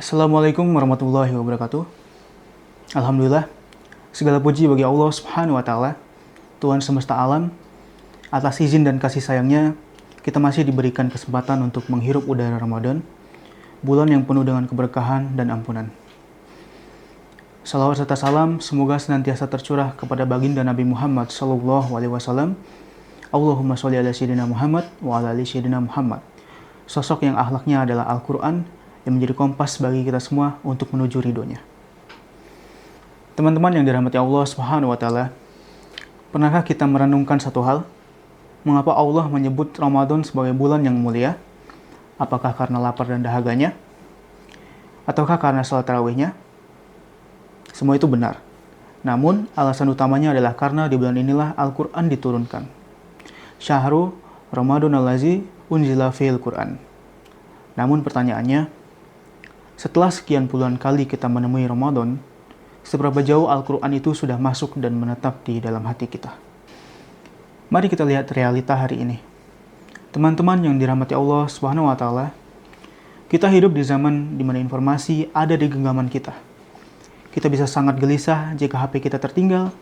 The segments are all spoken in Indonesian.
Assalamualaikum warahmatullahi wabarakatuh. Alhamdulillah, segala puji bagi Allah Subhanahu wa taala, Tuhan semesta alam. Atas izin dan kasih sayangnya, kita masih diberikan kesempatan untuk menghirup udara Ramadan, bulan yang penuh dengan keberkahan dan ampunan. Salawat serta salam semoga senantiasa tercurah kepada baginda Nabi Muhammad sallallahu alaihi wasallam. Allahumma sholli ala sayyidina Muhammad wa ala ali sayyidina Muhammad. Sosok yang akhlaknya adalah Al-Qur'an yang menjadi kompas bagi kita semua untuk menuju ridhonya. Teman-teman yang dirahmati Allah Subhanahu wa taala, pernahkah kita merenungkan satu hal? Mengapa Allah menyebut Ramadan sebagai bulan yang mulia? Apakah karena lapar dan dahaganya? Ataukah karena salat tarawihnya? Semua itu benar. Namun, alasan utamanya adalah karena di bulan inilah Al-Qur'an diturunkan. Syahru Ramadan allazi unzila fihil Qur'an. Namun pertanyaannya, setelah sekian puluhan kali kita menemui Ramadan, seberapa jauh Al-Qur'an itu sudah masuk dan menetap di dalam hati kita? Mari kita lihat realita hari ini. Teman-teman yang dirahmati Allah Subhanahu wa taala, kita hidup di zaman di mana informasi ada di genggaman kita. Kita bisa sangat gelisah jika HP kita tertinggal.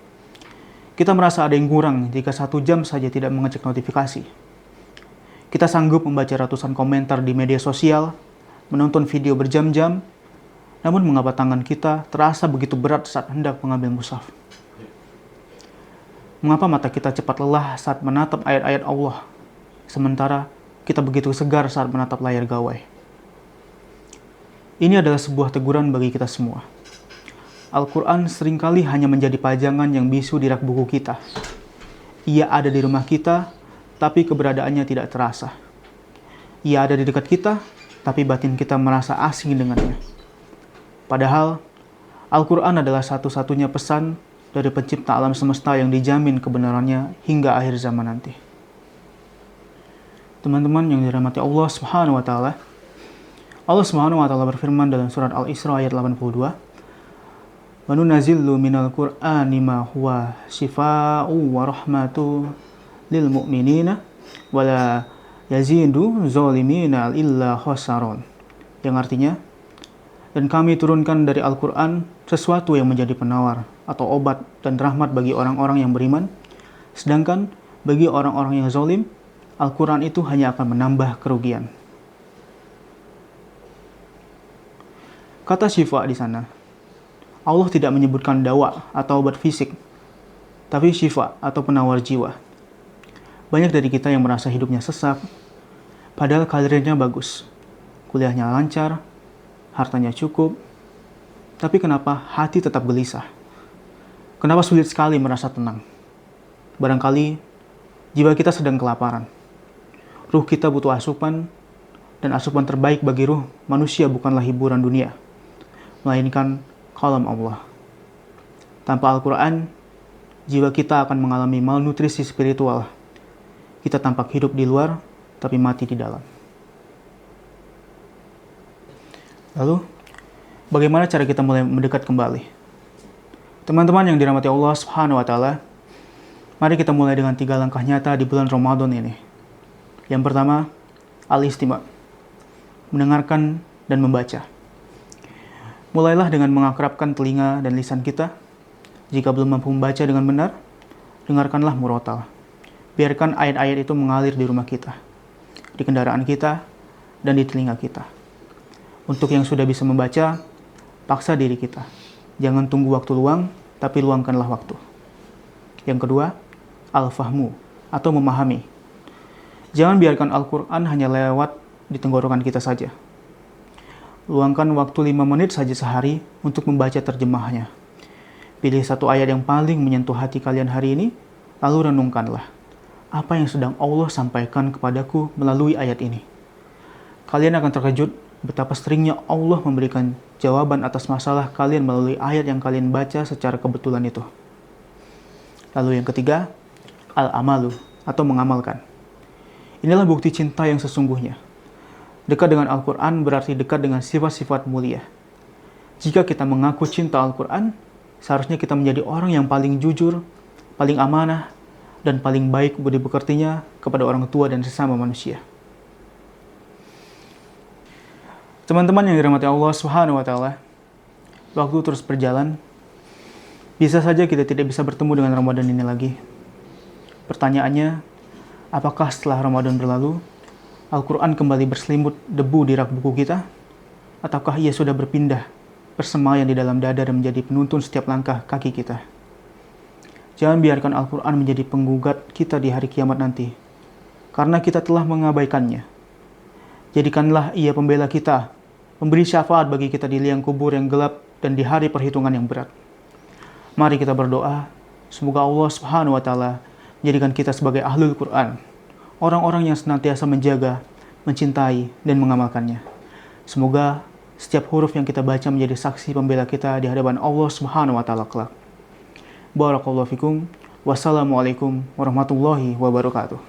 Kita merasa ada yang kurang jika 1 jam saja tidak mengecek notifikasi. Kita sanggup membaca ratusan komentar di media sosial, menonton video berjam-jam, namun mengapa tangan kita terasa begitu berat saat hendak mengambil mushaf? Mengapa mata kita cepat lelah saat menatap ayat-ayat Allah, sementara kita begitu segar saat menatap layar gawai? Ini adalah sebuah teguran bagi kita semua. Al-Qur'an seringkali hanya menjadi pajangan yang bisu di rak buku kita. Ia ada di rumah kita, tapi keberadaannya tidak terasa. Ia ada di dekat kita, tapi batin kita merasa asing dengannya. Padahal, Al-Qur'an adalah satu-satunya pesan dari pencipta alam semesta yang dijamin kebenarannya hingga akhir zaman nanti. Teman-teman yang dirahmati Allah Subhanahu wa taala, Allah Subhanahu wa taala berfirman dalam surat Al-Isra ayat 82, "Wa nunazzilu minal Qur'ani ma huwa syifaa'u wa rahmatu lil mu'minina wa la yazidu zalimina illa khasaron." Yang artinya, dan kami turunkan dari Al-Qur'an sesuatu yang menjadi penawar atau obat dan rahmat bagi orang-orang yang beriman, sedangkan bagi orang-orang yang zalim, Al-Qur'an itu hanya akan menambah kerugian. Kata syifa di sana, Allah tidak menyebutkan dawa atau obat fisik, tapi syifa atau penawar jiwa. Banyak dari kita yang merasa hidupnya sesak, padahal karirnya bagus, kuliahnya lancar, hartanya cukup, tapi kenapa hati tetap gelisah? Kenapa sulit sekali merasa tenang? Barangkali jiwa kita sedang kelaparan. Ruh kita butuh asupan, dan asupan terbaik bagi ruh manusia bukanlah hiburan dunia, melainkan kalam Allah. Tanpa Al-Qur'an, jiwa kita akan mengalami malnutrisi spiritual. Kita tampak hidup di luar, tapi mati di dalam. Lalu, bagaimana cara kita mulai mendekat kembali? Teman-teman yang dirahmati Allah Subhanahu wa taala, mari kita mulai dengan 3 langkah nyata di bulan Ramadan ini. Yang pertama, al-istima', mendengarkan dan membaca. Mulailah dengan mengakrabkan telinga dan lisan kita. Jika belum mampu membaca dengan benar, dengarkanlah murotal. Biarkan ayat-ayat itu mengalir di rumah kita, di kendaraan kita, dan di telinga kita. Untuk yang sudah bisa membaca, paksa diri kita. Jangan tunggu waktu luang, tapi luangkanlah waktu. Yang kedua, al-fahmu, atau memahami. Jangan biarkan Al-Qur'an hanya lewat di tenggorokan kita saja. Luangkan waktu 5 menit saja sehari untuk membaca terjemahnya. Pilih satu ayat yang paling menyentuh hati kalian hari ini, lalu renungkanlah. Apa yang sedang Allah sampaikan kepadaku melalui ayat ini? Kalian akan terkejut betapa seringnya Allah memberikan jawaban atas masalah kalian melalui ayat yang kalian baca secara kebetulan itu. Lalu yang ketiga, al-amalu, atau mengamalkan. Inilah bukti cinta yang sesungguhnya. Dekat dengan Al-Qur'an berarti dekat dengan sifat-sifat mulia. Jika kita mengaku cinta Al-Qur'an, seharusnya kita menjadi orang yang paling jujur, paling amanah, dan paling baik budi pekertinya kepada orang tua dan sesama manusia. Teman-teman yang dirahmati Allah Subhanahu wa taala, waktu terus berjalan. Bisa saja kita tidak bisa bertemu dengan Ramadan ini lagi. Pertanyaannya, apakah setelah Ramadan berlalu, Al-Quran kembali berselimut debu di rak buku kita? Ataukah ia sudah berpindah, bersemayam di dalam dada dan menjadi penuntun setiap langkah kaki kita? Jangan biarkan Al-Quran menjadi penggugat kita di hari kiamat nanti, karena kita telah mengabaikannya. Jadikanlah ia pembela kita, memberi syafaat bagi kita di liang kubur yang gelap dan di hari perhitungan yang berat. Mari kita berdoa, semoga Allah Subhanahu wa taala menjadikan kita sebagai ahlul Quran, orang-orang yang senantiasa menjaga, mencintai, dan mengamalkannya. Semoga setiap huruf yang kita baca menjadi saksi pembela kita di hadapan Allah Subhanahu wa taala kelak. Barakallahu fikum. Wassalamualaikum warahmatullahi wabarakatuh.